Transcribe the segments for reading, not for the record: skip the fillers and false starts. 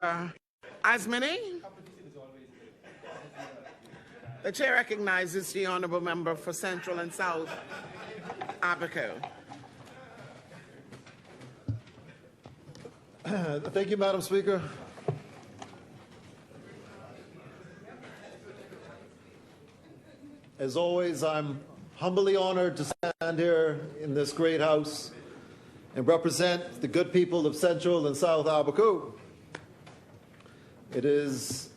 As many? The chair recognizes the Honourable Member for Central and South Abaco. Thank you, Madam Speaker. As always, I'm humbly honored to stand here in this great house and represent the good people of Central and South Abaco. It is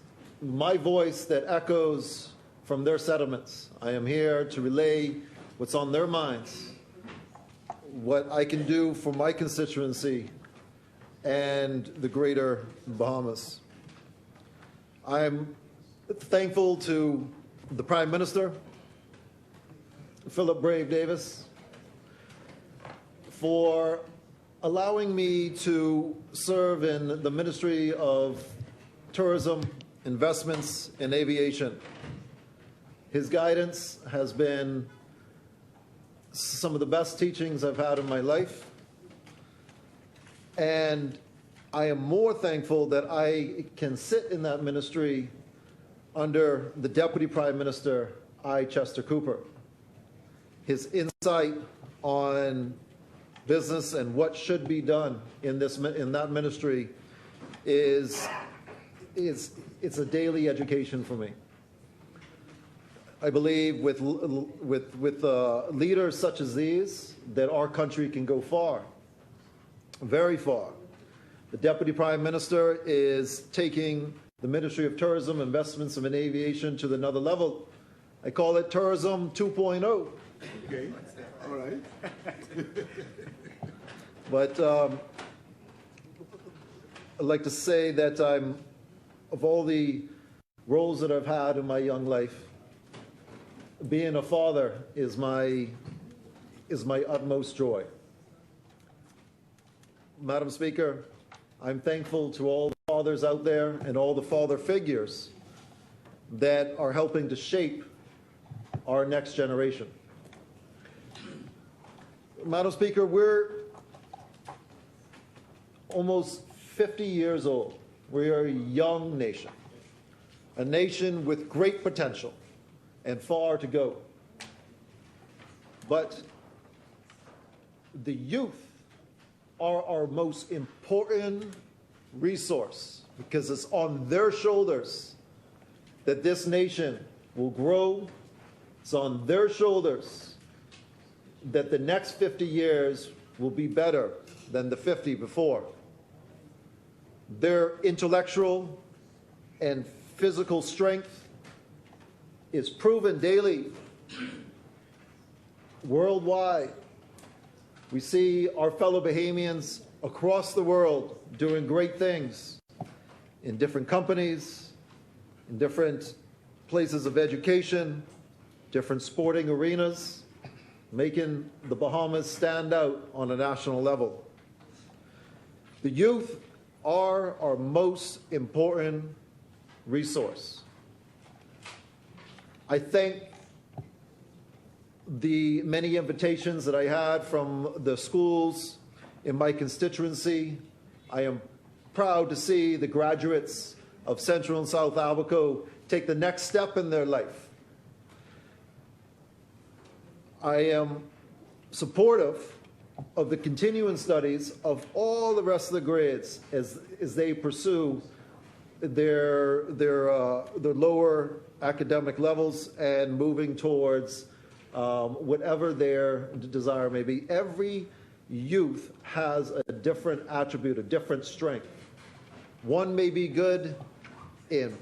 my voice that echoes from their sentiments. I am here to relay what's on their minds, what I can do for my constituency and the greater Bahamas. I'm thankful to the Prime Minister, Philip Brave Davis, for allowing me to serve in the Ministry of Tourism, Investments, and Aviation. His guidance has been some of the best teachings I've had in my life, and I am more thankful that I can sit in that ministry under the Deputy Prime Minister, I. Chester Cooper. His insight on business and what should be done in that ministry it's a daily education for me. I believe with leaders such as these that our country can go far, very far. The Deputy Prime Minister is taking the Ministry of Tourism, Investments, and Aviation to another level. I call it Tourism 2.0. Okay, all right. But I'd like to say that of all the roles that I've had in my young life, being a father is my utmost joy. Madam Speaker, I'm thankful to all the fathers out there and all the father figures that are helping to shape our next generation. Madam Speaker, we're almost 50 years old. We are a young nation, a nation with great potential and far to go. But the youth are our most important resource because it's on their shoulders that this nation will grow. It's on their shoulders that the next 50 years will be better than the 50 before. Their intellectual and physical strength is proven daily. Worldwide, we see our fellow Bahamians across the world doing great things in different companies, in different places of education, different sporting arenas, making the Bahamas stand out on a national level. The youth are our most important resource. I thank the many invitations that I had from the schools in my constituency. I am proud to see the graduates of Central and South Abaco take the next step in their life. I am supportive of the continuing studies of all the rest of the grades as they pursue their lower academic levels and moving towards whatever their desire may be. Every youth has a different attribute, a different strength. One may be good in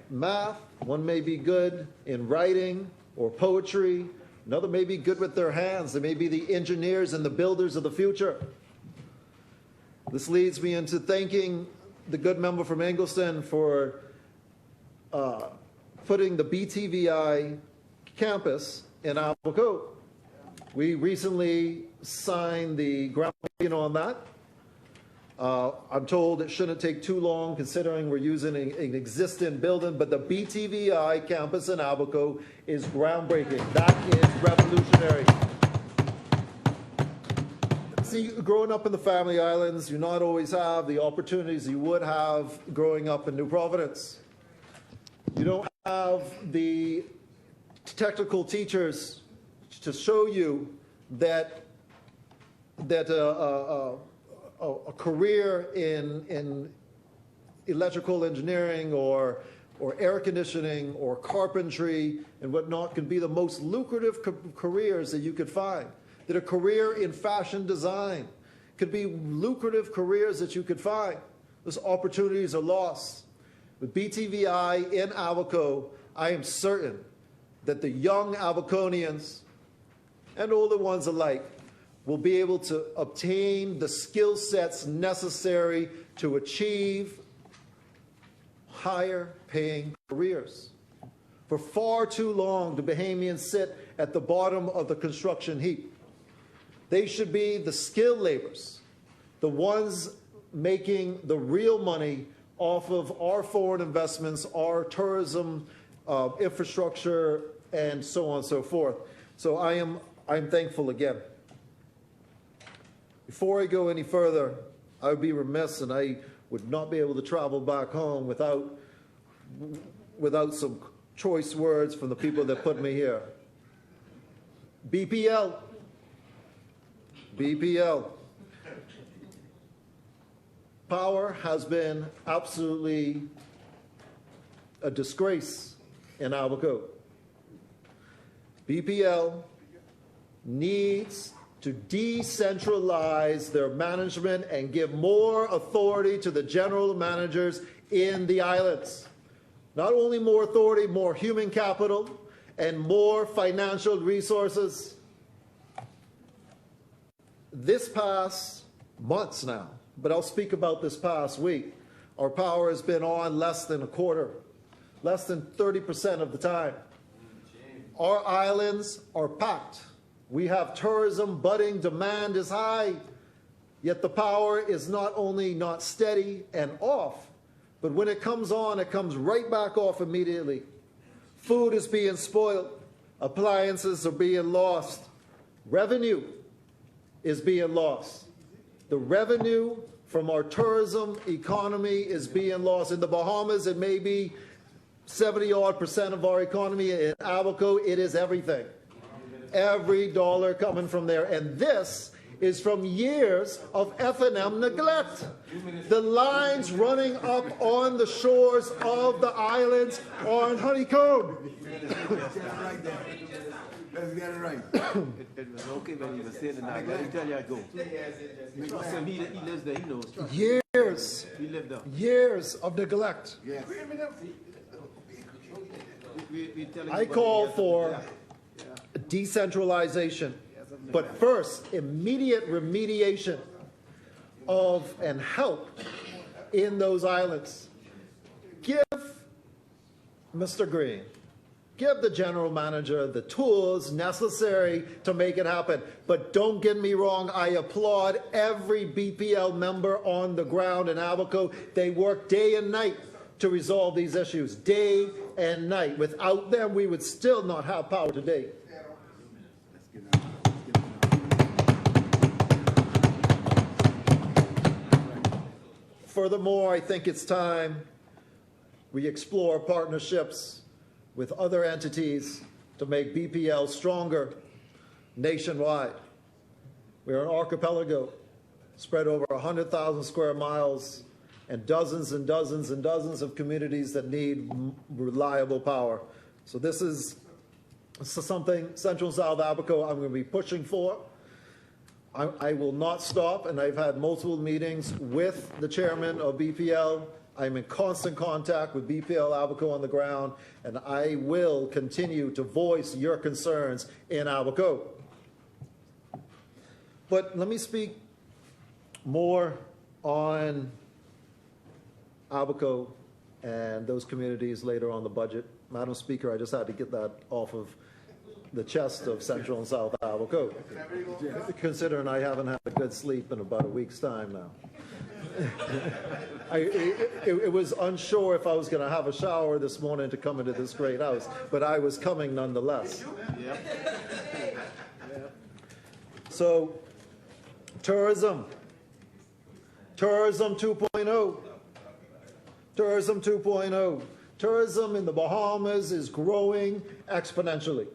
math, one may be good in writing or poetry, another may be good with their hands. They may be the engineers and the builders of the future. This leads me into thanking the good member from Angleston for putting the BTVI campus in Abaco. We recently signed the groundbreaking on that. I'm told it shouldn't take too long considering we're using an existing building, but the BTVI campus in Abaco is groundbreaking. That is revolutionary. See, growing up in the Family Islands, you not always have the opportunities you would have growing up in New Providence. You don't have the technical teachers to show you that a career in electrical engineering or air conditioning or carpentry and whatnot can be the most lucrative careers that you could find. That a career in fashion design could be lucrative careers that you could find. Those opportunities are lost. With BTVI in Abaco, I am certain that the young Abaconians and older ones alike will be able to obtain the skill sets necessary to achieve higher paying careers. For far too long, the Bahamians sit at the bottom of the construction heap. They should be the skilled laborers, the ones making the real money off of our foreign investments, our tourism, infrastructure, and so on and so forth. So I'm thankful again. Before I go any further, I would be remiss, and I would not be able to travel back home without some choice words from the people that put me here. BPL. Power has been absolutely a disgrace in Abaco. BPL needs to decentralize their management and give more authority to the general managers in the islands. Not only more authority, more human capital, and more financial resources. This past months now, but I'll speak about this past week, our power has been on less than a quarter, less than 30% of the time. Our islands are packed. We have tourism budding, demand is high, yet the power is not only not steady and off, but when it comes on, it comes right back off immediately. Food is being spoiled, appliances are being lost, revenue is being lost. The revenue from our tourism economy is being lost. In the Bahamas, it may be 70-odd% of our economy. In Abaco, it is everything. Every dollar coming from there. And this is from years of F&M neglect. The lines running up on the shores of the islands are honeycomb. Let's get it right. It was okay when you were saying it now. Let me tell you, I go. Trust him, he lives there, he knows. Trust him. He lived there. Years of neglect. Yes. I call for decentralization, but first, immediate remediation of and help in those islands. Give Mr. Green, give the general manager the tools necessary to make it happen. But don't get me wrong, I applaud every BPL member on the ground in Abaco. They work day and night to resolve these issues, day and night. Without them, we would still not have power today. Furthermore, I think it's time we explore partnerships with other entities to make BPL stronger nationwide. We're an archipelago spread over 100,000 square miles and dozens and dozens and dozens of communities that need reliable power. So this is something Central and South Abaco I'm going to be pushing for. I will not stop, and I've had multiple meetings with the chairman of BPL. I'm in constant contact with BPL Abaco on the ground, and I will continue to voice your concerns in Abaco. But let me speak more on Abaco and those communities later on the budget. Madam Speaker, I just had to get that off of the chest of Central and South Abaco, considering I haven't had a good sleep in about a week's time now. It was unsure if I was going to have a shower this morning to come into this great house, but I was coming nonetheless. So Tourism. Tourism 2.0. Tourism 2.0. Tourism in the Bahamas is growing exponentially.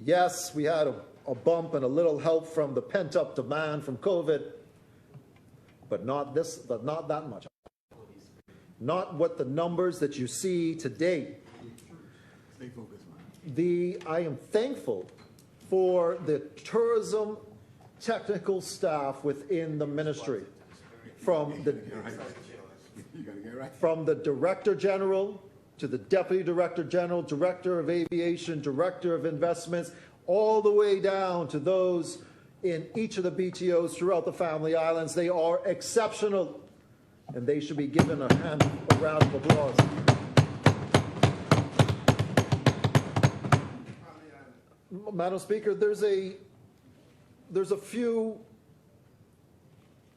Yes, we had a bump and a little help from the pent-up demand from COVID, but not that much. Not what the numbers that you see today. Stay focused, man. I am thankful for the tourism technical staff within the ministry, from the You gotta get right. from the Director General to the Deputy Director General, Director of Aviation, Director of Investments, all the way down to those in each of the BTOs throughout the Family Islands. They are exceptional, and they should be given a round of applause. Madam Speaker, there's a few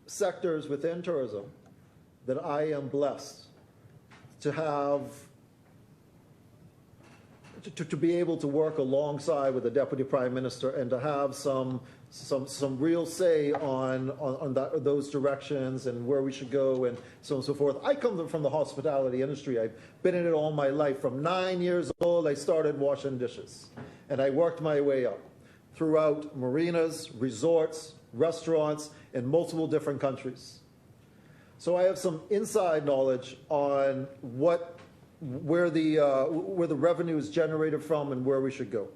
sectors within tourism that I am blessed to have, to be able to work alongside with the Deputy Prime Minister and to have some real say on those directions and where we should go and so on and so forth. I come from the hospitality industry. I've been in it all my life. From 9 years old, I started washing dishes, and I worked my way up throughout marinas, resorts, restaurants in multiple different countries. So I have some inside knowledge on where the revenue is generated from and where we should go.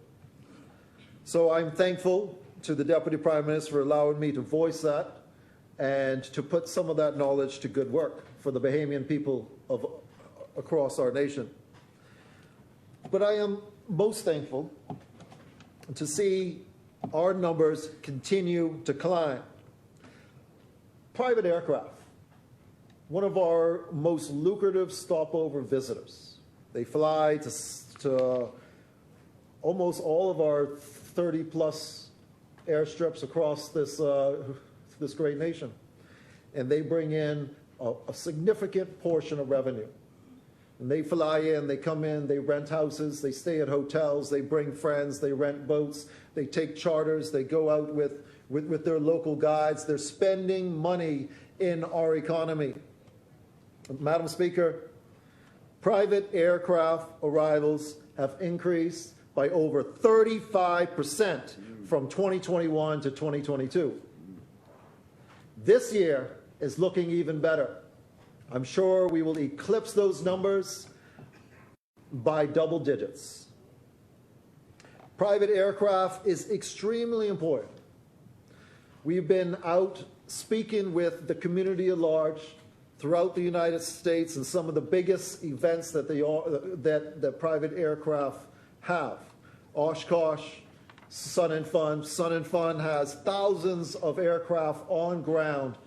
So I'm thankful to the Deputy Prime Minister for allowing me to voice that and to put some of that knowledge to good work for the Bahamian people across our nation. But I am most thankful to see our numbers continue to climb. Private aircraft, one of our most lucrative stopover visitors. They fly to almost all of our 30-plus airstrips across this great nation. And they bring in a significant portion of revenue. And they fly in, they come in, they rent houses, they stay at hotels, they bring friends, they rent boats, they take charters, they go out with their local guides. They're spending money in our economy. Madam Speaker, private aircraft arrivals have increased by over 35% from 2021 to 2022. This year is looking even better. I'm sure we will eclipse those numbers by double digits. Private aircraft is extremely important. We've been out speaking with the community at large throughout the United States and some of the biggest events that that private aircraft have. Oshkosh, Sun and Fun. Sun and Fun has thousands of aircraft on ground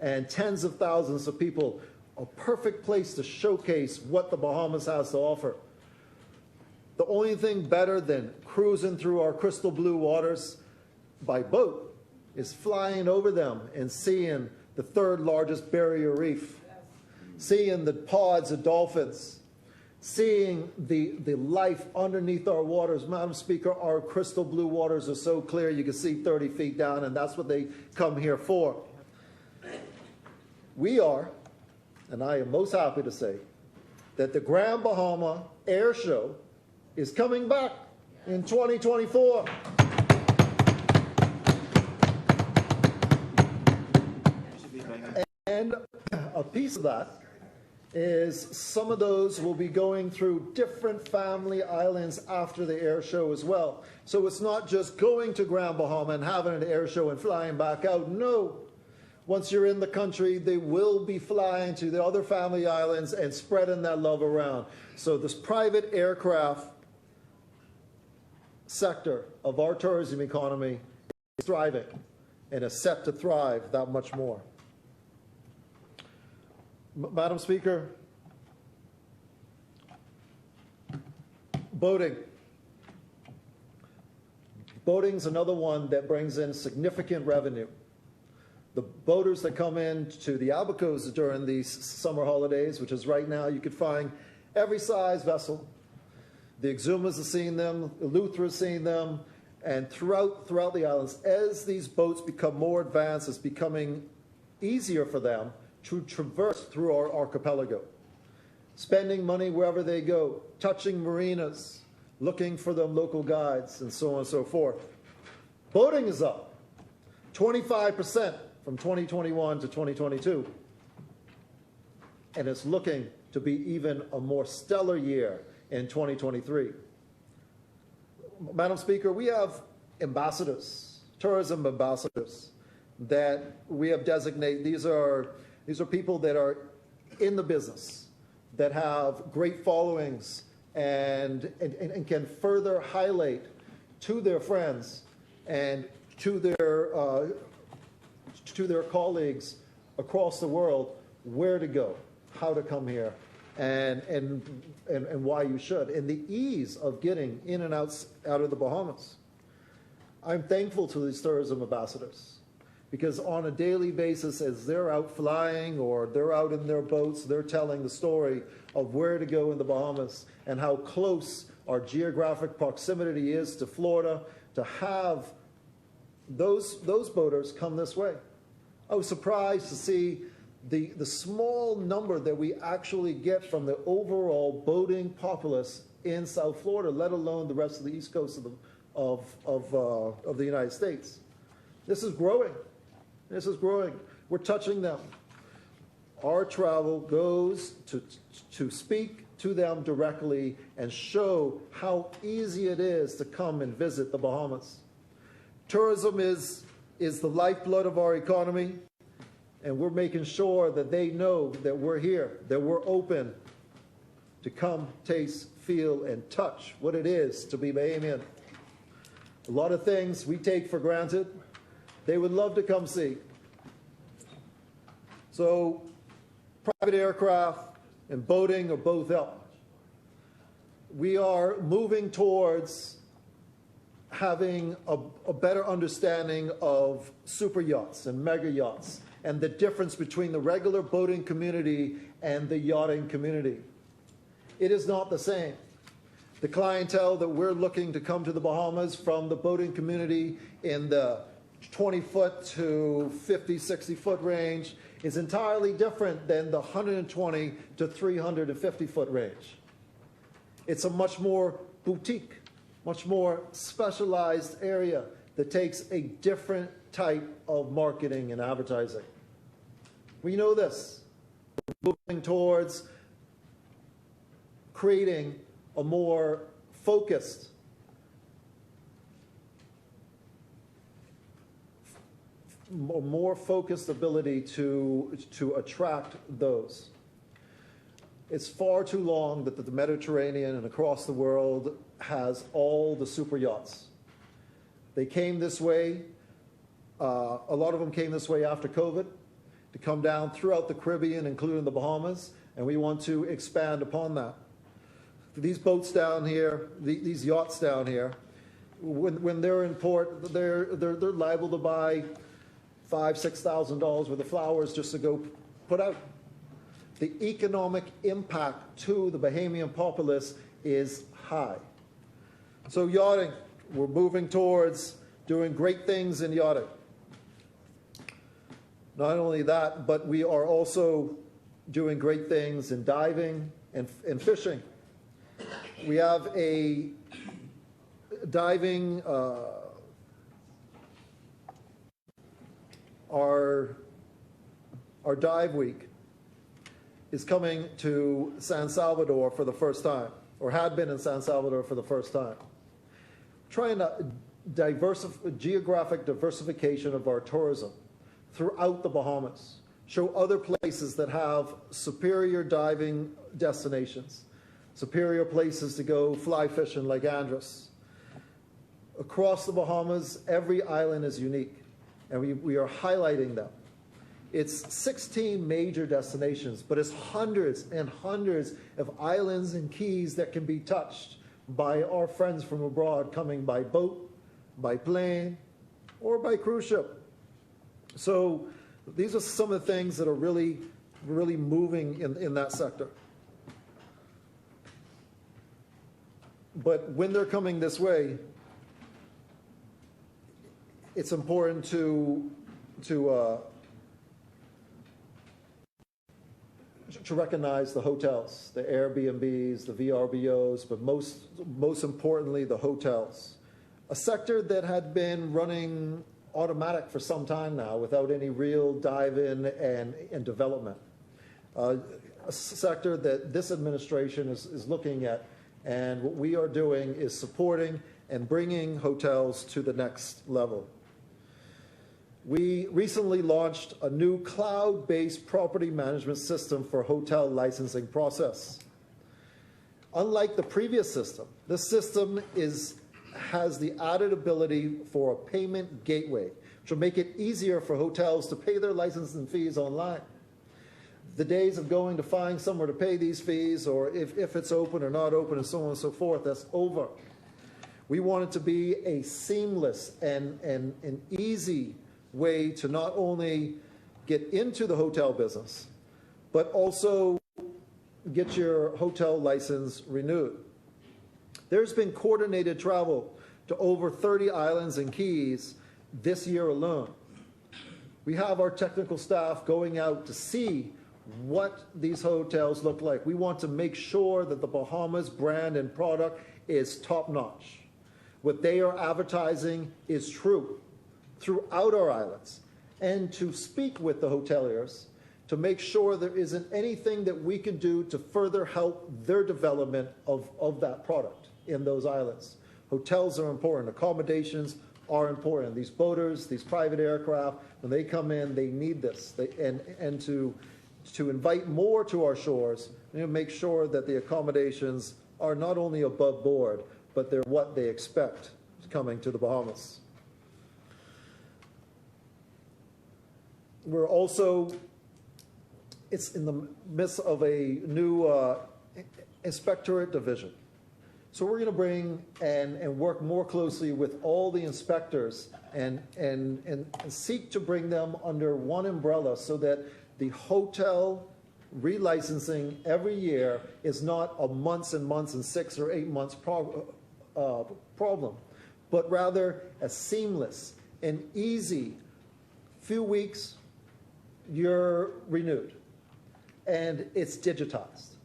and tens of thousands of people. A perfect place to showcase what the Bahamas has to offer. The only thing better than cruising through our crystal blue waters by boat is flying over them and seeing the third largest barrier reef, seeing the pods of dolphins, seeing the life underneath our waters. Madam Speaker, our crystal blue waters are so clear you can see 30 feet down, and that's what they come here for. We are, and I am most happy to say, that the Grand Bahama Air Show is coming back in 2024. And a piece of that is some of those will be going through different family islands after the air show as well. So it's not just going to Grand Bahama and having an air show and flying back out. No. Once you're in the country, they will be flying to the other family islands and spreading that love around. So this private aircraft sector of our tourism economy is thriving and is set to thrive that much more. Madam Speaker, boating. Boating's another one that brings in significant revenue. The boaters that come in to the Abacos during these summer holidays, which is right now, you could find every size vessel. The Exumas are seeing them, Eleuthera is seeing them, And throughout the islands, as these boats become more advanced, it's becoming easier for them to traverse through our archipelago, spending money wherever they go, touching marinas, looking for them local guides, and so on and so forth. Boating is up 25% from 2021 to 2022, and it's looking to be even a more stellar year in 2023. Madam Speaker, we have ambassadors, tourism ambassadors, that we have designated. These are people that are in the business, that have great followings and can further highlight to their friends and to their colleagues across the world where to go, how to come here, and why you should, and the ease of getting in and out of the Bahamas. I'm thankful to these tourism ambassadors, because on a daily basis, as they're out flying or they're out in their boats, they're telling the story of where to go in the Bahamas and how close our geographic proximity is to Florida, to have those boaters come this way. I was surprised to see the small number that we actually get from the overall boating populace in South Florida, let alone the rest of the East Coast of the United States. This is growing. This is growing. We're touching them. Our travel goes to speak to them directly and show how easy it is to come and visit the Bahamas. Tourism is the lifeblood of our economy, and we're making sure that they know that we're here, that we're open to come, taste, feel, and touch what it is to be Bahamian. A lot of things we take for granted, they would love to come see. So private aircraft and boating are both up. We are moving towards having a better understanding of super yachts and mega yachts and the difference between the regular boating community and the yachting community. It is not the same. The clientele that we're looking to come to the Bahamas from the boating community in the 20-foot to 50, 60-foot range is entirely different than the 120 to 350-foot range. It's a much more boutique, much more specialized area that takes a different type of marketing and advertising. We know this. We're moving towards creating a more focused, ability to attract those. It's far too long that the Mediterranean and across the world has all the super yachts. They came this way. A lot of them came this way after COVID to come down throughout the Caribbean, including the Bahamas, and we want to expand upon that. These boats down here, these yachts down here, when they're in port, they're liable to buy $5,000, $6,000 worth of flowers just to go put out. The economic impact to the Bahamian populace is high. So yachting, we're moving towards doing great things in yachting. Not only that, but we are also doing great things in diving and fishing. We have a diving, our dive week is coming to San Salvador for the first time, or had been in San Salvador for the first time. Trying to geographic diversification of our tourism throughout the Bahamas. Show other places that have superior diving destinations, superior places to go fly fishing like Andros. Across the Bahamas, every island is unique, and we are highlighting them. It's 16 major destinations, but it's hundreds and hundreds of islands and keys that can be touched by our friends from abroad coming by boat, by plane, or by cruise ship. So these are some of the things that are really, really moving in that sector. But when they're coming this way, it's important to recognize the hotels, the Airbnbs, the VRBOs, but most importantly, the hotels. A sector that had been running automatic for some time now without any real dive in and development. A sector that this administration is looking at, and what we are doing is supporting and bringing hotels to the next level. We recently launched a new cloud-based property management system for hotel licensing process. Unlike the previous system, this system has the added ability for a payment gateway, which will make it easier for hotels to pay their licensing fees online. The days of going to find somewhere to pay these fees, or if it's open or not open, and so on and so forth, that's over. We want it to be a seamless and an easy way to not only get into the hotel business, but also get your hotel license renewed. There's been coordinated travel to over 30 islands and keys this year alone. We have our technical staff going out to see what these hotels look like. We want to make sure that the Bahamas brand and product is top-notch. What they are advertising is true throughout our islands, and to speak with the hoteliers to make sure there isn't anything that we can do to further help their development of that product in those islands. Hotels are important. Accommodations are important. These boaters, these private aircraft, when they come in, they need this. And to invite more to our shores, we need to make sure that the accommodations are not only above board, but they're what they expect coming to the Bahamas. We're also, it's in the midst of a new inspectorate division. So we're going to bring and work more closely with all the inspectors and seek to bring them under one umbrella so that the hotel relicensing every year is not a months and months and 6 or 8 months problem, but rather a seamless and easy few weeks, you're renewed, and it's digitized,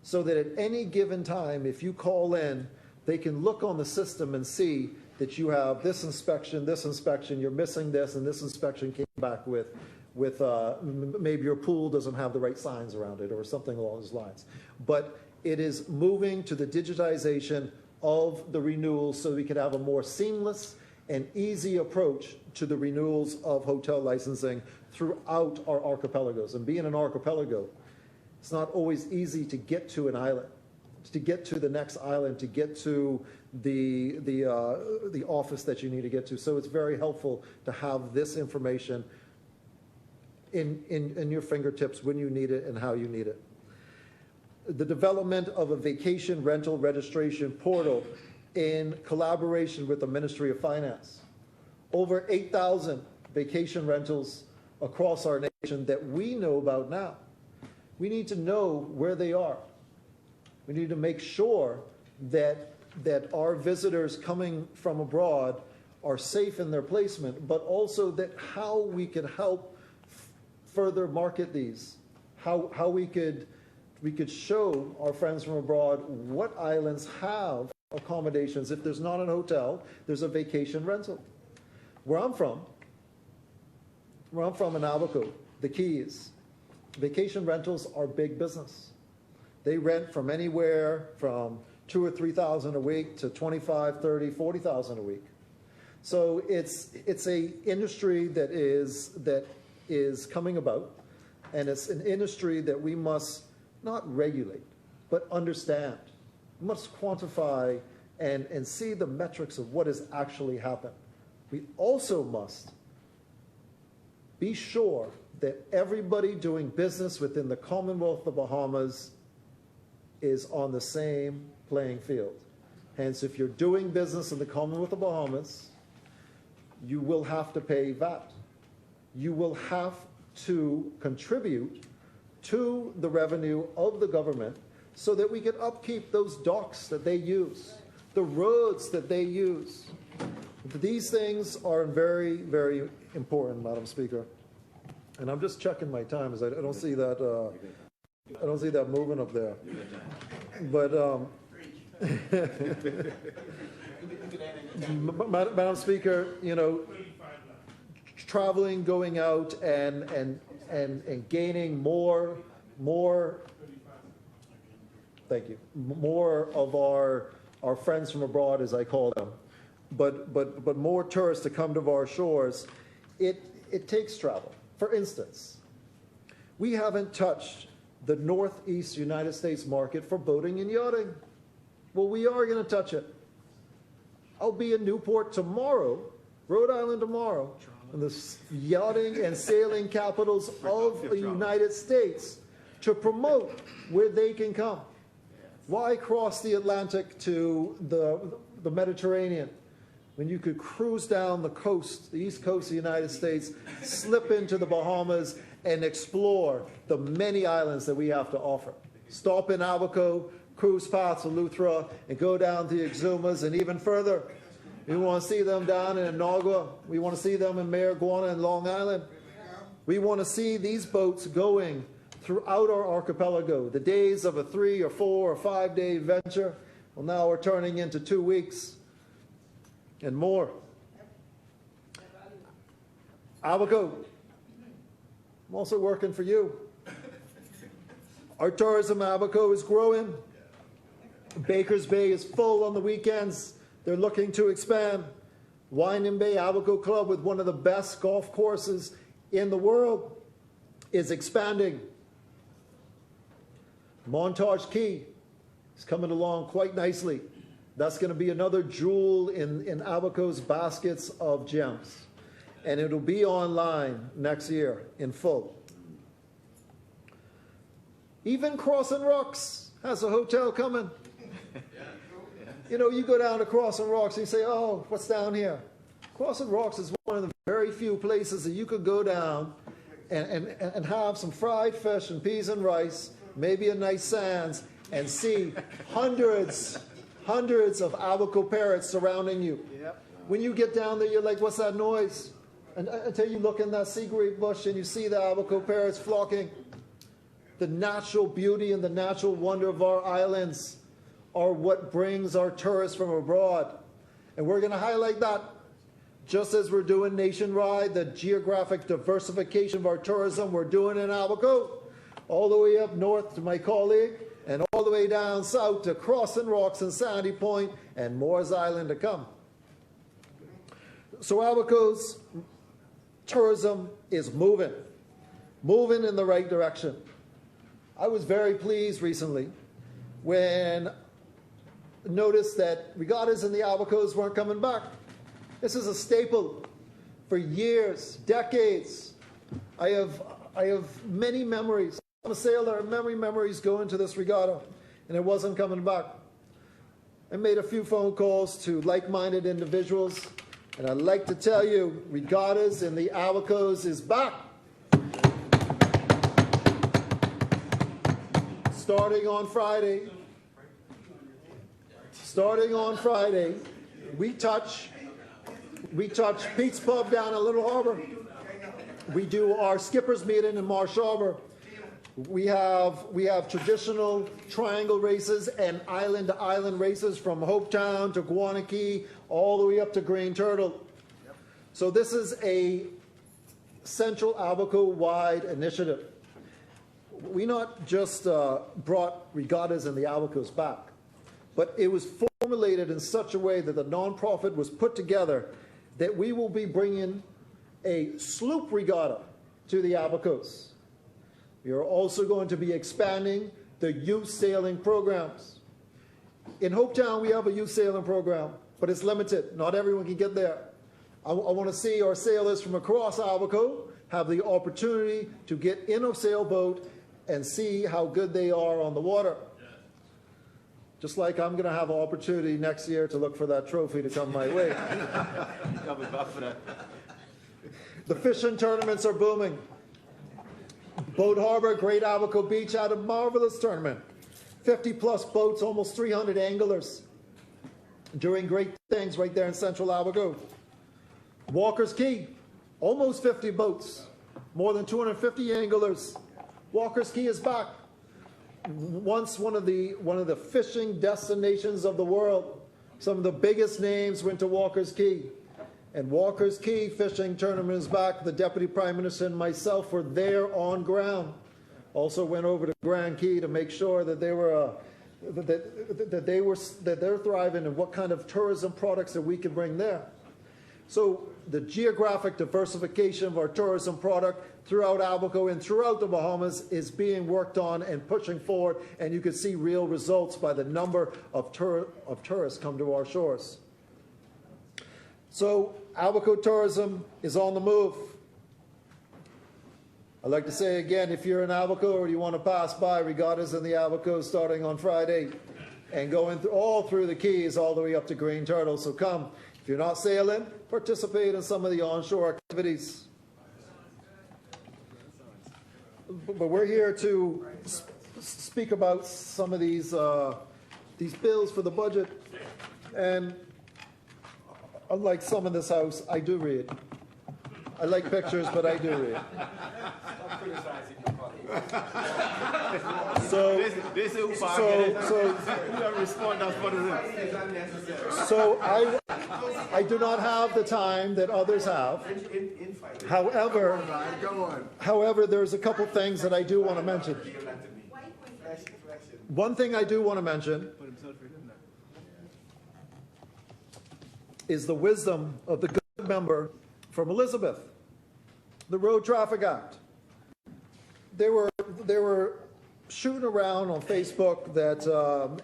so that at any given time, if you call in, they can look on the system and see that you have this inspection, you're missing this, and this inspection came back with maybe your pool doesn't have the right signs around it or something along those lines. But it is moving to the digitization of the renewals so we can have a more seamless and easy approach to the renewals of hotel licensing throughout our archipelagos. And being an archipelago, it's not always easy to get to an island, to get to the next island, to get to the office that you need to get to. So it's very helpful to have this information in your fingertips when you need it and how you need it. The development of a vacation rental registration portal in collaboration with the Ministry of Finance. Over 8,000 vacation rentals across our nation that we know about now. We need to know where they are. We need to make sure that our visitors coming from abroad are safe in their placement, but also that how we could help further market these, how we could show our friends from abroad what islands have accommodations. If there's not an hotel, there's a vacation rental. Where I'm from in Abaco, the Keys, vacation rentals are big business. They rent from anywhere from $2,000 or $3,000 a week to $25,000, $30,000, $40,000 a week. So it's a industry that is coming about, and it's an industry that we must not regulate, but understand. We must quantify and see the metrics of what has actually happened. We also must be sure that everybody doing business within the Commonwealth of Bahamas is on the same playing field. Hence, if you're doing business in the Commonwealth of Bahamas, you will have to pay VAT. You will have to contribute to the revenue of the government so that we can upkeep those docks that they use, the roads that they use. These things are very, very important, Madam Speaker. And I'm just checking my time, as I don't see that. I don't see that moving up there. But Madam Speaker, you know, traveling, going out, and gaining more. Thank you. More of our friends from abroad, as I call them, but more tourists to come to our shores. It takes travel. For instance, we haven't touched the Northeast United States market for boating and yachting. Well, we are going to touch it. I'll be in Newport tomorrow, Rhode Island tomorrow, in the yachting and sailing capitals of the United States to promote where they can come. Why cross the Atlantic to the Mediterranean when you could cruise down the coast, the east coast of the United States, slip into the Bahamas, and explore the many islands that we have to offer? Stop in Abaco, cruise past Eleuthera, and go down to the Exumas, and even further. We want to see them down in Inagua. We want to see them in Mayaguana and Long Island. We want to see these boats going throughout our archipelago. The days of a 3 or 4 or 5 day venture, well, now we're turning into 2 weeks and more. Abaco, I'm also working for you. Our tourism Abaco is growing. Baker's Bay is full on the weekends. They're looking to expand. Winding Bay Abaco Club, with one of the best golf courses in the world, is expanding. Montage Key is coming along quite nicely. That's going to be another jewel in Abaco's baskets of gems. And it'll be online next year in full. Even Crossing Rocks has a hotel coming. You know, you go down to Crossing Rocks and you say, oh, what's down here? Crossing Rocks is one of the very few places that you could go down and have some fried fish and peas and rice, maybe a nice sands, and see hundreds of Abaco parrots surrounding you. Yep. When you get down there, you're like, what's that noise? And until you look in that sea grape bush and you see the Abaco parrots flocking. The natural beauty and the natural wonder of our islands are what brings our tourists from abroad. And we're going to highlight that, just as we're doing nationwide, the geographic diversification of our tourism we're doing in Abaco, all the way up north to my colleague, and all the way down south to Crossing Rocks and Sandy Point and Moores Island to come. So Abaco's tourism is moving in the right direction. I was very pleased recently when I noticed that regattas in the Abacos weren't coming back. This is a staple for years, decades. I have many memories. I'm a sailor, and memories go into this regatta, and it wasn't coming back. I made a few phone calls to like-minded individuals, and I'd like to tell you, regattas in the Abacos is back. Starting on Friday, we touch Pete's Pub down in Little Harbor. We do our skippers meeting in Marsh Harbor. We have traditional triangle races and island-to-island races from Hopetown to Guanakee all the way up to Green Turtle. So this is a Central Abaco-wide initiative. We not just brought regattas and the Abacos back, but it was formulated in such a way that the nonprofit was put together that we will be bringing a sloop regatta to the Abacos. We are also going to be expanding the youth sailing programs. In Hopetown, we have a youth sailing program, but it's limited. Not everyone can get there. I want to see our sailors from across Abaco have the opportunity to get in a sailboat and see how good they are on the water. Just like I'm going to have an opportunity next year to look for that trophy to come my way. The fishing tournaments are booming. Boat Harbor, Great Abaco Beach had a marvelous tournament. 50-plus boats, almost 300 anglers. doing great things right there in central Abaco. Walker's Key, almost 50 boats, more than 250 anglers. Walker's Key is back. Once one of the fishing destinations of the world. Some of the biggest names went to Walker's Key. And Walker's Key fishing tournament is back. The Deputy Prime Minister and myself were there on ground. Also went over to Grand Key to make sure that they're thriving and what kind of tourism products that we can bring there. So the geographic diversification of our tourism product throughout Abaco and throughout the Bahamas is being worked on and pushing forward, and you can see real results by the number of tourists come to our shores. So Abaco tourism is on the move. I'd like to say again, if you're in Abaco or you want to pass by, regattas in the Abaco starting on Friday and going all through the Keys all the way up to Green Turtle. So come. If you're not sailing, participate in some of the onshore activities. But we're here to speak about some of these bills for the budget. And unlike some in this house, I do read. I like pictures, but I do read. So I do not have the time that others have. However, there's a couple things that I do want to mention. One thing I do want to mention is the wisdom of the good member from Elizabeth, the Road Traffic Act. They were shooting around on Facebook that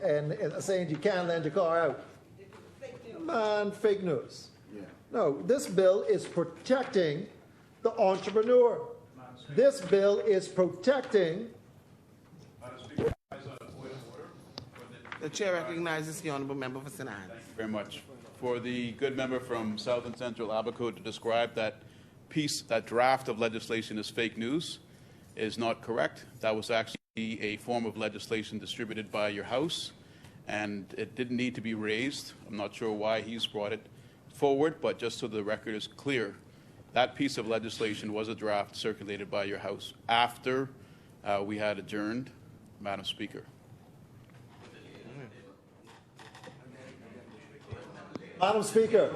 and saying you can't lend your car out. Man, fake news. Yeah. No, this bill is protecting the entrepreneur. This bill is protecting. The chair recognizes the honourable member for St. Anne's. Thank you very much. For the good member from South and Central Abaco to describe that draft of legislation as fake news is not correct. That was actually a form of legislation distributed by your House, and it didn't need to be raised. I'm not sure why he's brought it forward, but just so the record is clear, that piece of legislation was a draft circulated by your House after we had adjourned, Madam Speaker. Madam Speaker,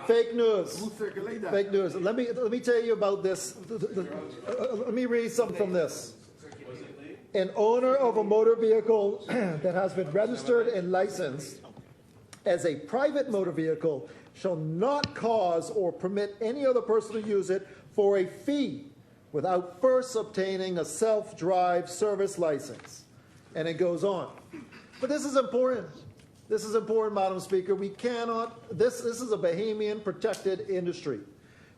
fake news. Fake news. Let me tell you about this. Let me read something from this. An owner of a motor vehicle that has been registered and licensed as a private motor vehicle shall not cause or permit any other person to use it for a fee without first obtaining a self-drive service license. And it goes on. But this is important. This is important, Madam Speaker. We cannot, this is a Bahamian protected industry.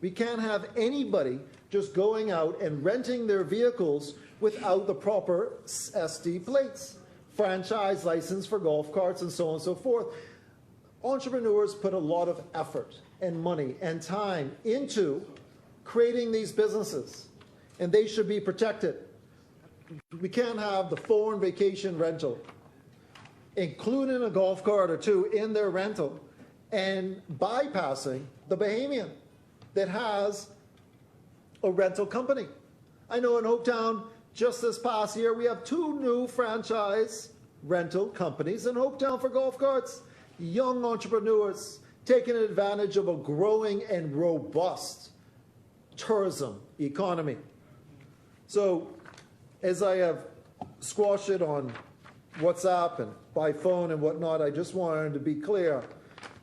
We can't have anybody just going out and renting their vehicles without the proper SD plates, franchise license for golf carts, and so on and so forth. Entrepreneurs put a lot of effort and money and time into creating these businesses, and they should be protected. We can't have the foreign vacation rental including a golf cart or two in their rental and bypassing the Bahamian that has a rental company. I know in Hopetown, just this past year, we have 2 new franchise rental companies in Hopetown for golf carts. Young entrepreneurs taking advantage of a growing and robust tourism economy. So, as I have squashed it on WhatsApp and by phone and whatnot, I just wanted to be clear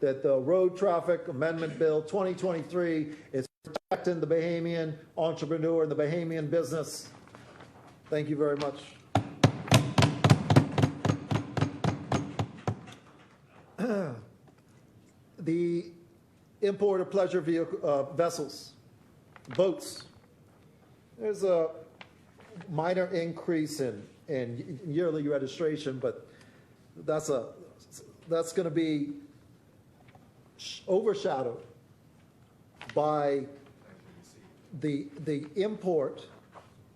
that the Road Traffic Amendment Bill 2023 is protecting the Bahamian entrepreneur and the Bahamian business. Thank you very much. The import of pleasure vehicle, vessels, boats. There's a minor increase in yearly registration, but that's going to be overshadowed by the import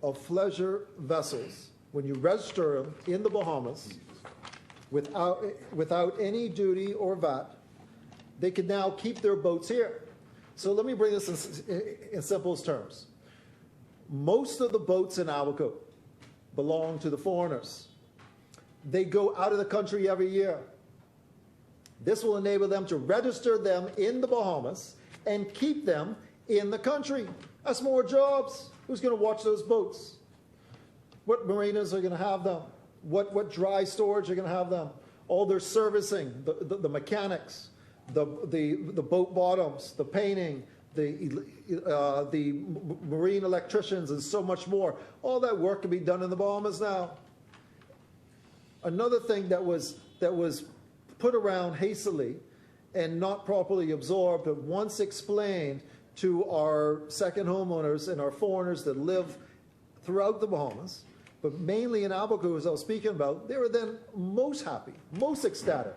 of pleasure vessels. When you register them in the Bahamas, without any duty or VAT. They can now keep their boats here. So let me bring this in simplest terms. Most of the boats in Abaco belong to the foreigners. They go out of the country every year. This will enable them to register them in the Bahamas and keep them in the country. That's more jobs. Who's going to watch those boats? What marinas are going to have them? What dry storage are going to have them? All their servicing, the mechanics, the boat bottoms, the painting, the marine electricians, and so much more. All that work can be done in the Bahamas now. Another thing that was put around hastily and not properly absorbed, but once explained to our second homeowners and our foreigners that live throughout the Bahamas, but mainly in Abaco, as I was speaking about, they were then most happy, most ecstatic.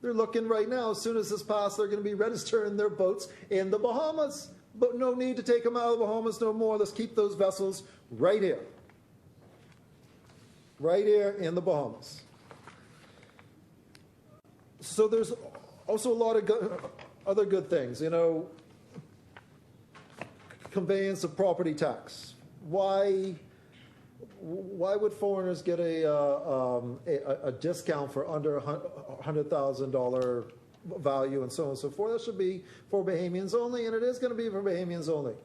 They're looking right now, as soon as this passes, they're going to be registering their boats in the Bahamas. But no need to take them out of the Bahamas no more. Let's keep those vessels right here. Right here in the Bahamas. So there's also a lot of other good things. You know, conveyance of property tax. Why would foreigners get a discount for under $100,000 value and so on and so forth? That should be for Bahamians only, and it is going to be for Bahamians only.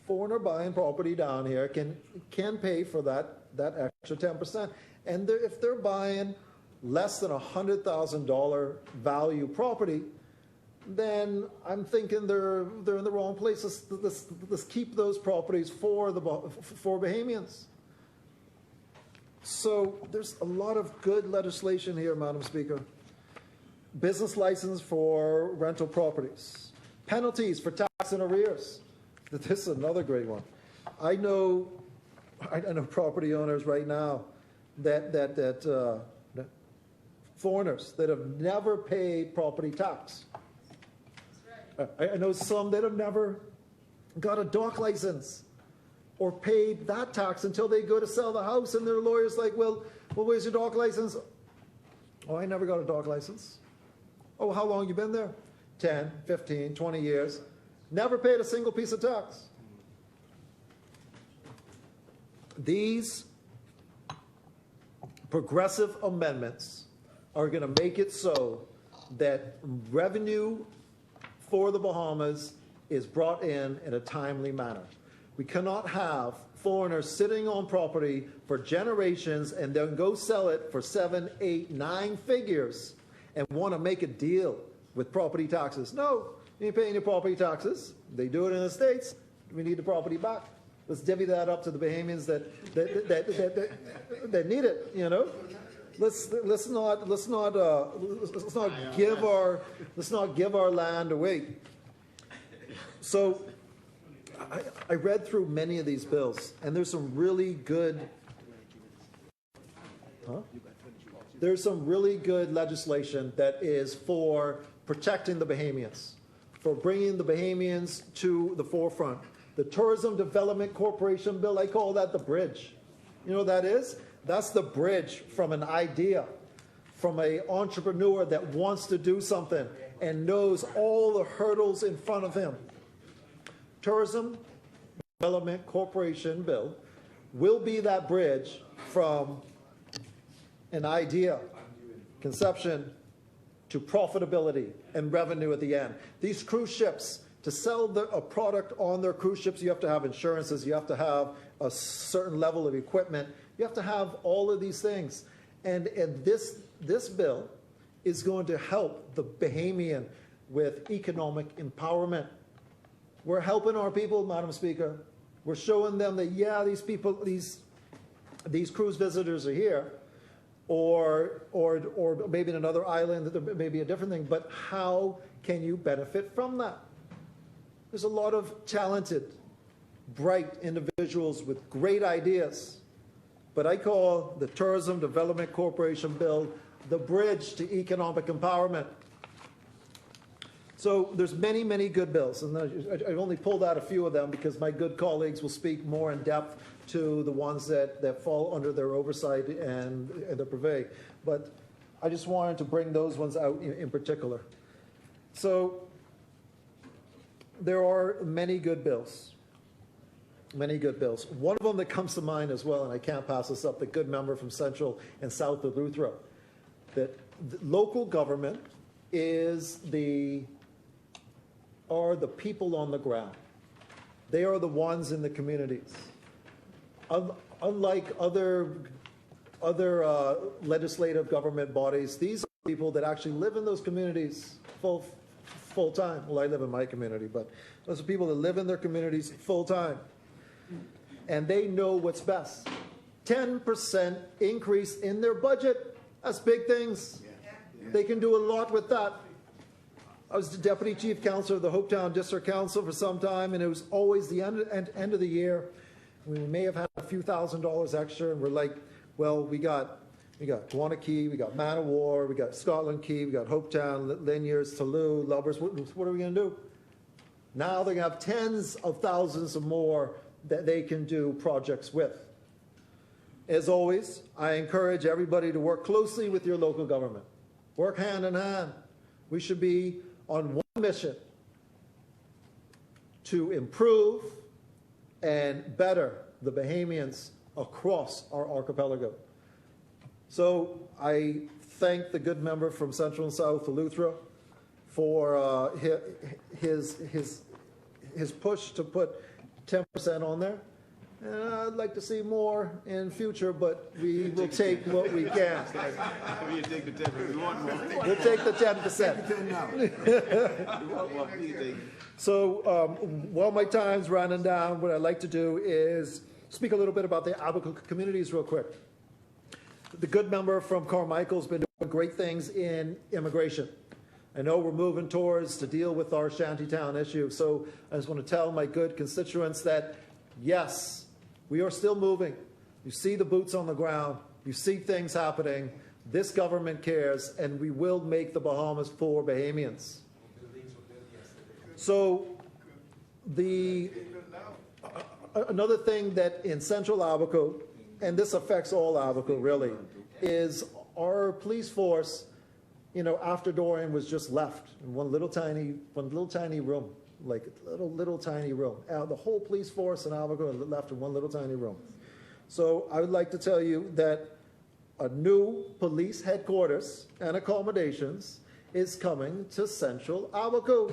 Foreigner buying property down here can pay for that extra 10%. And if they're buying less than $100,000 value property, then I'm thinking they're in the wrong place. Let's keep those properties for Bahamians. So there's a lot of good legislation here, Madam Speaker. Business license for rental properties. Penalties for tax and arrears. This is another great one. I know property owners right now that foreigners that have never paid property tax. I know some that have never got a dock license or paid that tax until they go to sell the house, and their lawyer's like, well, where's your dock license? Oh, I never got a dock license. Oh, how long you been there? 10, 15, 20 years. Never paid a single piece of tax. These progressive amendments are going to make it so that revenue for the Bahamas is brought in a timely manner. We cannot have foreigners sitting on property for generations and then go sell it for 7, 8, 9 figures and want to make a deal with property taxes. No, you ain't paying your property taxes. They do it in the States. We need the property back. Let's divvy that up to the Bahamians that need it, you know. Let's not give our land away. So I read through many of these bills, and there's some really good. There's some really good legislation that is for protecting the Bahamians, for bringing the Bahamians to the forefront. The Tourism Development Corporation bill, I call that the bridge. You know what that is? That's the bridge from an idea, from an entrepreneur that wants to do something and knows all the hurdles in front of him. Tourism Development Corporation bill will be that bridge from an idea, conception, to profitability and revenue at the end. These cruise ships, to sell a product on their cruise ships, you have to have insurances, you have to have a certain level of equipment, you have to have all of these things. And this bill is going to help the Bahamian with economic empowerment. We're helping our people, Madam Speaker. We're showing them that, yeah, these people, these cruise visitors are here, or maybe in another island, there may be a different thing, but how can you benefit from that? There's a lot of talented, bright individuals with great ideas, but I call the Tourism Development Corporation bill the bridge to economic empowerment. So there's many, many good bills, and I've only pulled out a few of them because my good colleagues will speak more in depth to the ones that fall under their oversight and their purvey. But I just wanted to bring those ones out in particular. So there are many good bills. Many good bills. One of them that comes to mind as well, and I can't pass this up, the good member from Central and South of Eleuthera, that the local government are the people on the ground. They are the ones in the communities. Unlike other legislative government bodies, these are people that actually live in those communities full time. Well, I live in my community, but those are people that live in their communities full time. And they know what's best. 10% increase in their budget. That's big things. They can do a lot with that. I was the deputy chief counselor of the Hopetown District Council for some time, and it was always the end of the year. We may have had a few $1,000s extra, and we're like, well, we got Guanakee, we got Manawar, we got Scotland Key, we got Hopetown, Liniers, Toulouse, Lubbers. What are we going to do? Now they're going to have tens of thousands of more that they can do projects with. As always, I encourage everybody to work closely with your local government. Work hand in hand. We should be on one mission to improve and better the Bahamians across our archipelago. So I thank the good member from Central and South Eleuthera for his push to put 10% on there. And I'd like to see more in future, but we will take what we can. We take the 10%. We want more. We'll take the 10%. We want more. Please take it. So while my time's running down, what I'd like to do is speak a little bit about the Abaco communities real quick. The good member from Carmichael's been doing great things in immigration. I know we're moving towards to deal with our shantytown issue, so I just want to tell my good constituents that, yes, we are still moving. You see the boots on the ground. You see things happening. This government cares, and we will make the Bahamas for Bahamians. So another thing that in Central Abaco, and this affects all Abaco really, is our police force, you know, after Dorian was just left in one little tiny room, like a little tiny room. The whole police force in Abaco left in one little tiny room. So I would like to tell you that a new police headquarters and accommodations is coming to Central Abaco.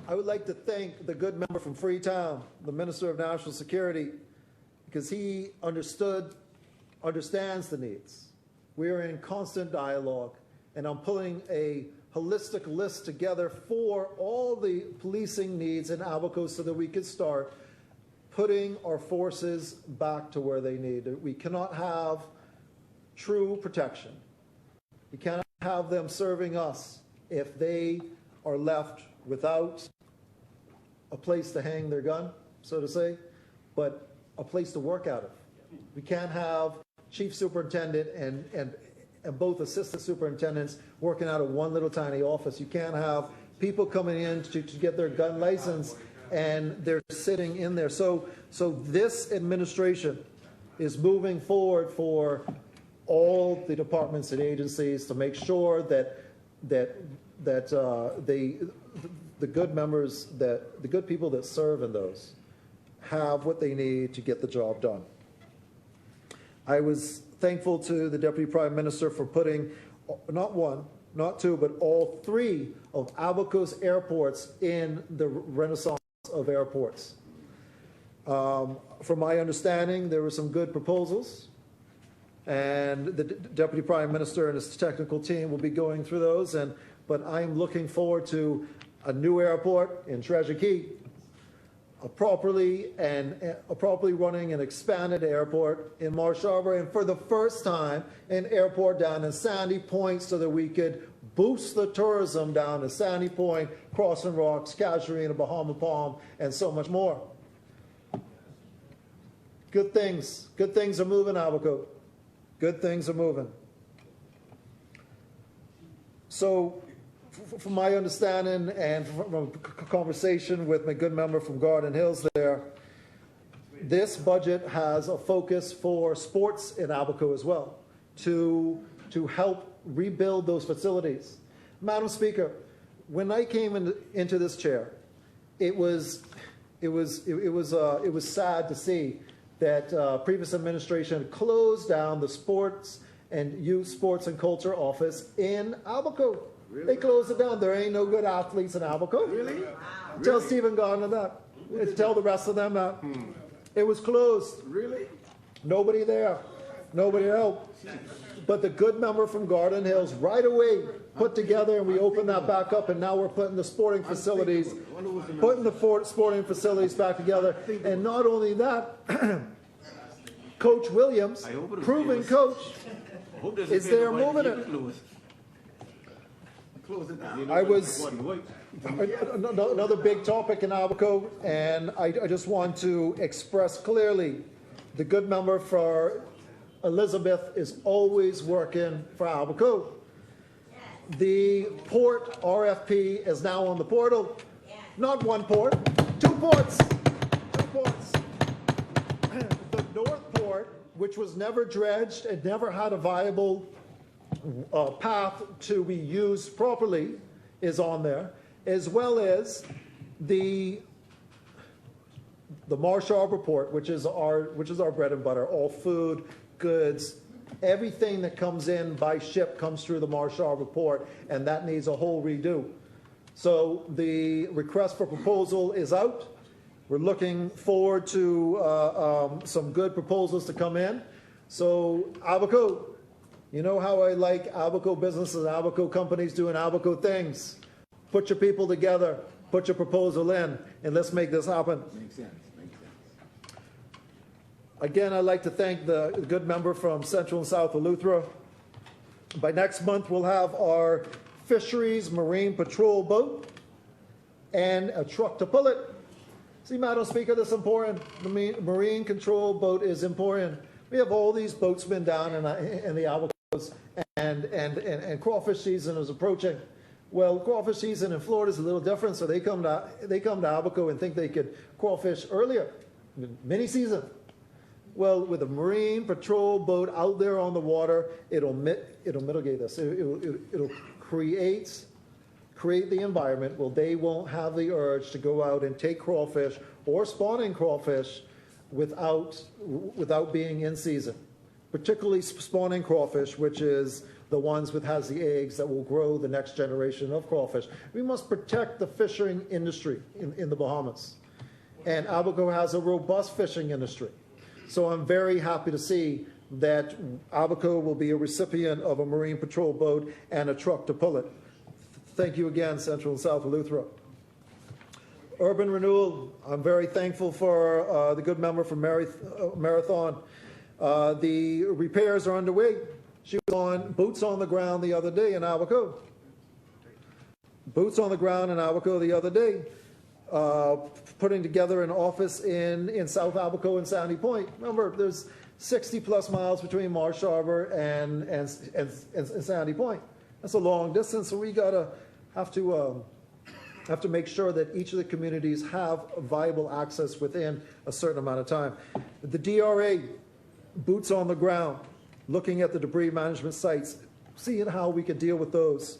I would like to thank the good member from Freetown, the Minister of National Security, because he understands the needs. We are in constant dialogue, and I'm pulling a holistic list together for all the policing needs in Abaco so that we can start putting our forces back to where they need. We cannot have true protection. We cannot have them serving us if they are left without a place to hang their gun, so to say, but a place to work out of. We can't have chief superintendent and both assistant superintendents working out of one little tiny office. You can't have people coming in to get their gun license and they're sitting in there. So this administration is moving forward for all the departments and agencies to make sure that the good members, that the good people that serve in those have what they need to get the job done. I was thankful to the Deputy Prime Minister for putting not one, not two, but all three of Abaco's airports in the Renaissance of airports. From my understanding, there were some good proposals, and the Deputy Prime Minister and his technical team will be going through those. But I'm looking forward to a new airport in Treasure Key, a properly running and expanded airport in Marsh Harbor, and for the first time, an airport down in Sandy Point so that we could boost the tourism down to Sandy Point, Crossing Rocks, Casuarina, Bahama Palm, and so much more. Good things. Good things are moving, Abaco. Good things are moving. So from my understanding and from a conversation with my good member from Garden Hills there, this budget has a focus for sports in Abaco as well, to help rebuild those facilities. Madam Speaker, when I came into this chair, it was sad to see that previous administration closed down the sports and youth sports and culture office in Abaco. Really? They closed it down. There ain't no good athletes in Abaco. Really? Wow. Tell Stephen Gardner that. Tell the rest of them that. It was closed. Really? Nobody there. Nobody else. But the good member from Garden Hills right away put together, and we opened that back up, and now we're putting the sporting facilities, back together. And not only that, Coach Williams, proven coach, is there moving it. I was another big topic in Abaco, and I just want to express clearly the good member for Elizabeth is always working for Abaco. The port RFP is now on the portal. Not one port, two ports. Two ports. The North Port, which was never dredged and never had a viable path to be used properly, is on there, as well as the Marsh Harbor Port, which is our bread and butter. All food, goods, everything that comes in by ship comes through the Marsh Harbor Port, and that needs a whole redo. So the request for proposal is out. We're looking forward to some good proposals to come in. So Abaco, you know how I like Abaco businesses, Abaco companies doing Abaco things. Put your people together, put your proposal in, and let's make this happen. Makes sense. Again, I'd like to thank the good member from Central and South Eleuthera. By next month, we'll have our Fisheries Marine Patrol boat and a truck to pull it. See, Madam Speaker, this is important. The Marine Control boat is important. We have all these boatsmen down in the Abacos, and crawfish season is approaching. Well, crawfish season in Florida is a little different, so they come to Abaco and think they could crawfish earlier, mini season. Well, with a Marine Patrol boat out there on the water, it'll mitigate this. It'll create the environment where they won't have the urge to go out and take crawfish or spawning crawfish without being in season. Particularly spawning crawfish, which is the ones that has the eggs that will grow the next generation of crawfish. We must protect the fishing industry in the Bahamas. And Abaco has a robust fishing industry. So I'm very happy to see that Abaco will be a recipient of a Marine Patrol boat and a truck to pull it. Thank you again, Central and South Eleuthera. Urban renewal, I'm very thankful for the good member from Marathon. The repairs are underway. She was on boots on the ground the other day in Abaco. Boots on the ground in Abaco the other day. Putting together an office in South Abaco and Sandy Point. Remember, there's 60-plus miles between Marsh Harbor and Sandy Point. That's a long distance, so we have to make sure that each of the communities have viable access within a certain amount of time. The DRA, boots on the ground, looking at the debris management sites, seeing how we could deal with those.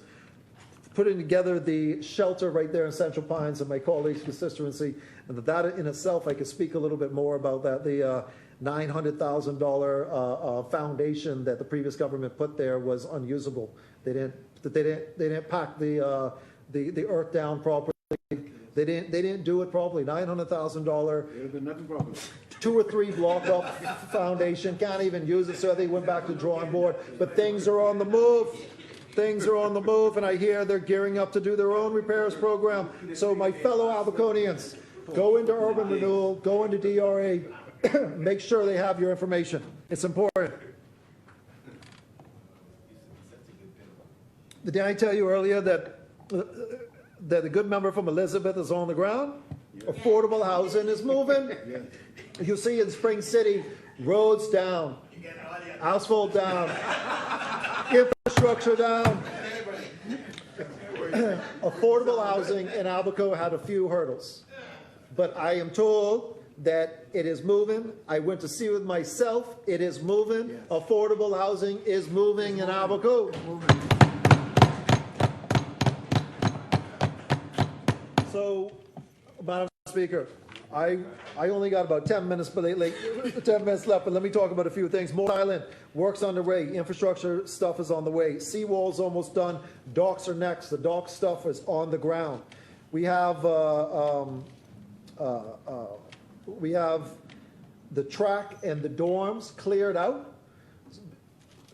Putting together the shelter right there in Central Pines and my colleagues' constituency, and that in itself, I could speak a little bit more about that. The $900,000 foundation that the previous government put there was unusable. They didn't pack the earth down properly. They didn't do it properly. $900,000. 2 or 3 block up foundation, can't even use it, so they went back to the drawing board. But things are on the move. Things are on the move, and I hear they're gearing up to do their own repairs program. So my fellow Abaconians, go into urban renewal, go into DRA, make sure they have your information. It's important. Did I tell you earlier that the good member from Elizabeth is on the ground? Affordable housing is moving. You see in Spring City, roads down, asphalt down, infrastructure down. affordable housing in Abaco had a few hurdles. But I am told that it is moving. I went to see it with myself. It is moving. Yes. Affordable housing is moving in Abaco. So, Madam Speaker, I only got about 10 minutes, but 10 minutes left, but let me talk about a few things. Morris Island, work's underway. Infrastructure stuff is on the way. Seawall's almost done. Docks are next. The dock stuff is on the ground. We have the track and the dorms cleared out.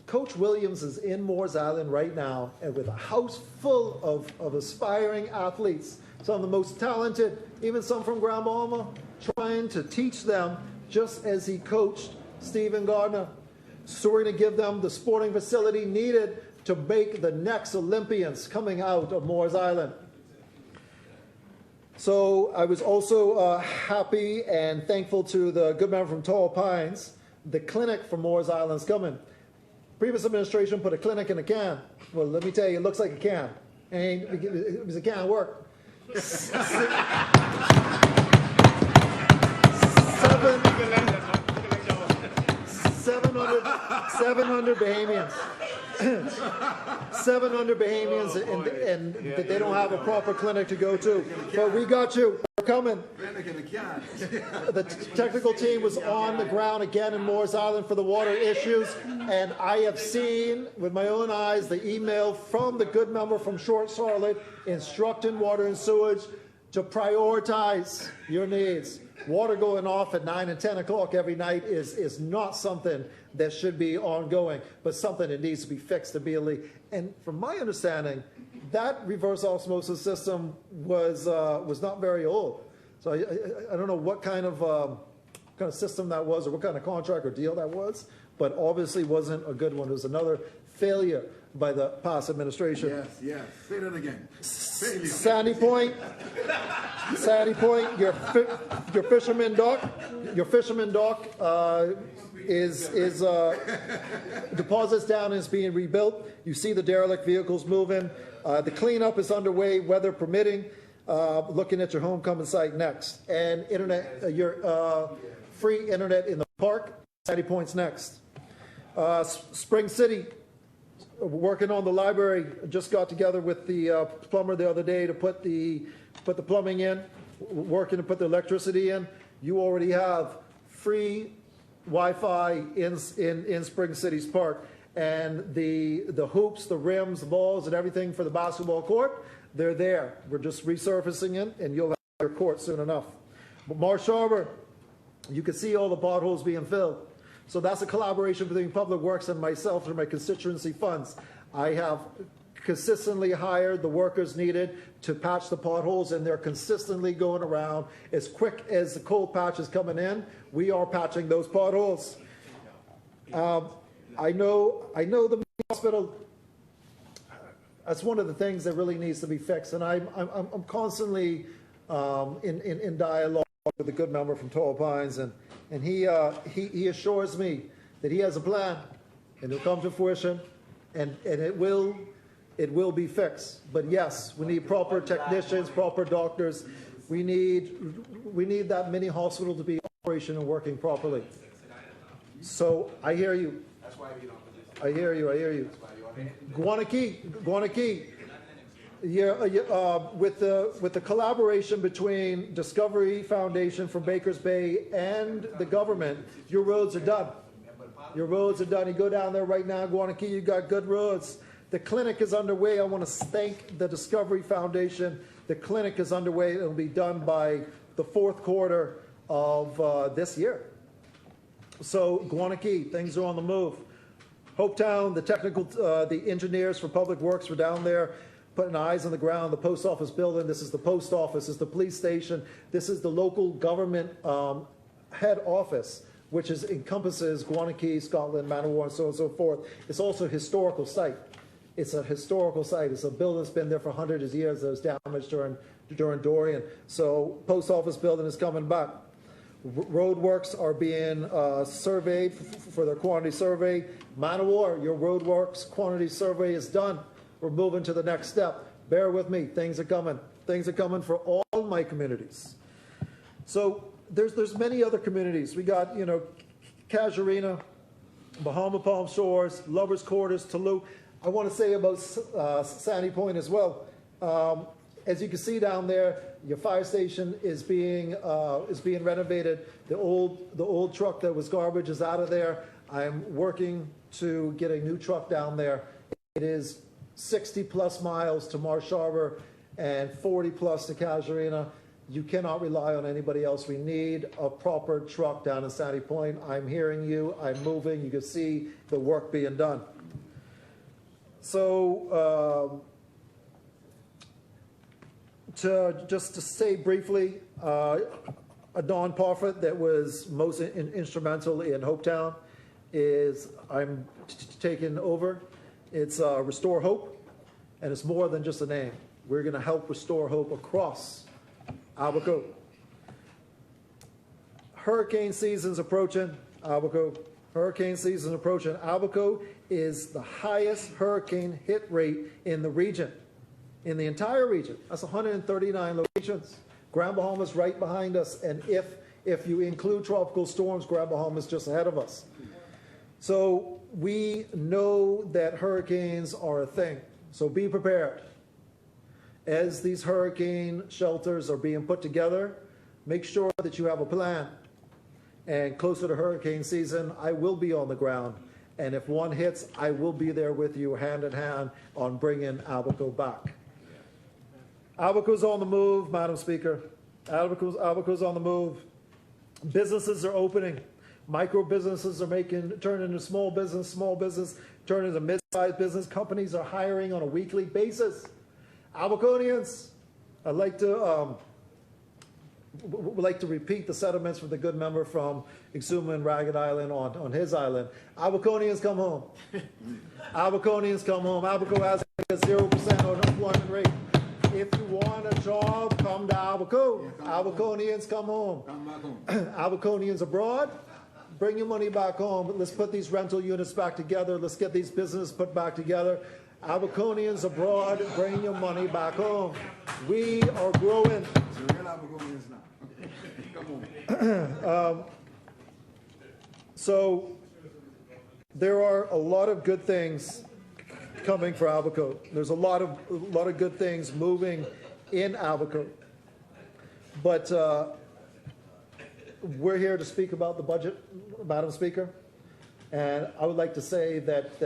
Coach Williams is in Morris Island right now, and with a house full of aspiring athletes, some of the most talented, even some from Grand Alma, trying to teach them just as he coached Stephen Gardner. So we're going to give them the sporting facility needed to make the next Olympians coming out of Morris Island. So I was also happy and thankful to the good man from Tall Pines. The clinic for Morris Island is coming. Previous administration put a clinic in a can. Well, let me tell you, it looks like a can. And it was a can of work. 700 Bahamians. 700 Bahamians, and they don't have a proper clinic to go to. But we got you. We're coming. The technical team was on the ground again in Morris Island for the water issues, and I have seen with my own eyes the email from the good member from Short Charlotte instructing water and sewage to prioritize your needs. Water going off at 9 and 10 o'clock every night is not something that should be ongoing, but something that needs to be fixed immediately. And from my understanding, that reverse osmosis system was not very old. So I don't know what kind of system that was, or what kind of contract or deal that was, but obviously wasn't a good one. It was another failure by the past administration. Yes, yes. Say that again. Failure. Sandy Point, your fisherman dock is deposits down and is being rebuilt. You see the derelict vehicles moving. The cleanup is underway, weather permitting. Looking at your homecoming site next, and internet, your free internet in the park. Sandy Point's next. Spring City, working on the library. Just got together with the plumber the other day to put the plumbing in, working to put the electricity in. You already have free Wi-Fi in Spring City's park, and the hoops, the rims, the balls, and everything for the basketball court, they're there. We're just resurfacing it, and you'll have your court soon enough. But Marsh Harbor, you can see all the potholes being filled. So that's a collaboration between Public Works and myself through my constituency funds. I have consistently hired the workers needed to patch the potholes, and they're consistently going around. As quick as the cold patch is coming in, we are patching those potholes. I know the hospital, that's one of the things that really needs to be fixed, and I'm constantly in dialogue with the good member from Tall Pines, and he assures me that he has a plan, and it'll come to fruition, and it will be fixed. But yes, we need proper technicians, proper doctors. We need that mini hospital to be operational and working properly. So I hear you. I hear you. Guanakee. With the collaboration between Discovery Foundation from Bakers Bay and the government, your roads are done. Your roads are done. You go down there right now, Guanakee, you got good roads. The clinic is underway. I want to thank the Discovery Foundation. The clinic is underway. It'll be done by the fourth quarter of this year. So Guanakee, things are on the move. Hopetown, the engineers for Public Works were down there putting eyes on the ground. The post office building, this is the post office, this is the police station, this is the local government head office, which encompasses Guanakee, Scotland, Manawar, and so on and so forth. It's also a historical site. It's a historical site. It's a building that's been there for hundreds of years that was damaged during Dorian. So post office building is coming back. Roadworks are being surveyed for their quantity survey. Manawar, your roadworks quantity survey is done. We're moving to the next step. Bear with me. Things are coming. Things are coming for all my communities. So there's many other communities. We got, Casuarina, Bahama Palm Shores, Lovers Quarters, Toulouse. I want to say about Sandy Point as well. As you can see down there, your fire station is being renovated. The old truck that was garbage is out of there. I'm working to get a new truck down there. It is 60 plus miles to Marsh Harbor and 40 plus to Casuarina. You cannot rely on anybody else. We need a proper truck down in Sandy Point. I'm hearing you. I'm moving. You can see the work being done. So to say briefly, a non-profit that was most instrumental in Hopetown is I'm taking over. It's Restore Hope, and it's more than just a name. We're going to help restore hope across Abaco. Hurricane season's approaching, Abaco. Hurricane season approaching. Abaco is the highest hurricane hit rate in the region, in the entire region. That's 139 locations. Grand Bahama's right behind us, and if you include tropical storms, Grand Bahama's just ahead of us. So we know that hurricanes are a thing, so be prepared. As these hurricane shelters are being put together, make sure that you have a plan. And closer to hurricane season, I will be on the ground. And if one hits, I will be there with you hand in hand on bringing Abaco back. Abaco's on the move, Madam Speaker. Abaco's on the move. Businesses are opening. Micro businesses are turning into small business turning into mid-sized business. Companies are hiring on a weekly basis. Abaconians, I'd like to would like to repeat the sentiments from the good member from Exuma and Ragged Island on his island. Abaconians come home. Abaconians come home. Abaco has a 0% unemployment rate. If you want a job, come to Abaco. Abaconians come home. Abaconians abroad, bring your money back home. Let's put these rental units back together. Let's get these businesses put back together. Abaconians abroad, bring your money back home. We are growing. So there are a lot of good things coming for Abaco. There's a lot of good things moving in Abaco. But we're here to speak about the budget, Madam Speaker. And I would like to say that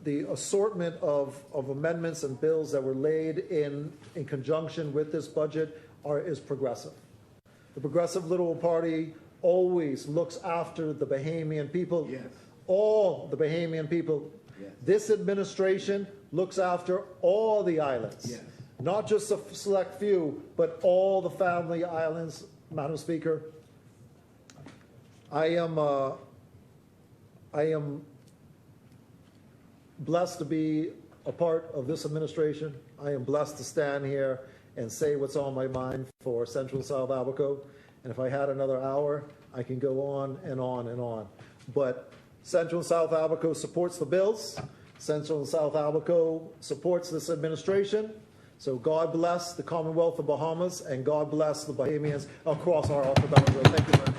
the assortment of amendments and bills that were laid in conjunction with this budget is progressive. The Progressive Liberal Party always looks after the Bahamian people. Yes. All the Bahamian people. Yes. This administration looks after all the islands. Yes. Not just a select few, but all the family islands, Madam Speaker. I am blessed to be a part of this administration. I am blessed to stand here and say what's on my mind for Central and South Abaco. And if I had another hour, I can go on and on and on. But Central and South Abaco supports the bills. Central and South Abaco supports this administration. So God bless the Commonwealth of Bahamas, and God bless the Bahamians across our archipelago. Thank you very much.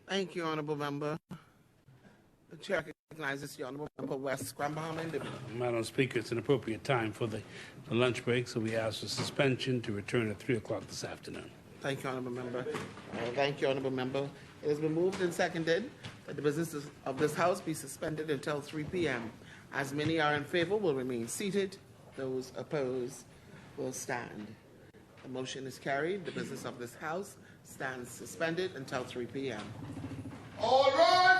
Thank you, Honourable Member. The Chair recognizes the Honourable Member West Grand Bahama Individual. Madam Speaker, it's an appropriate time for the lunch break, so we ask for suspension to return at 3 o'clock this afternoon. Thank you, Honourable Member. Thank you, Honourable Member. It has been moved and seconded that the business of this House be suspended until 3 p.m. As many are in favour, will remain seated. Those opposed will stand. The motion is carried. The business of this House stands suspended until 3 p.m. All rise!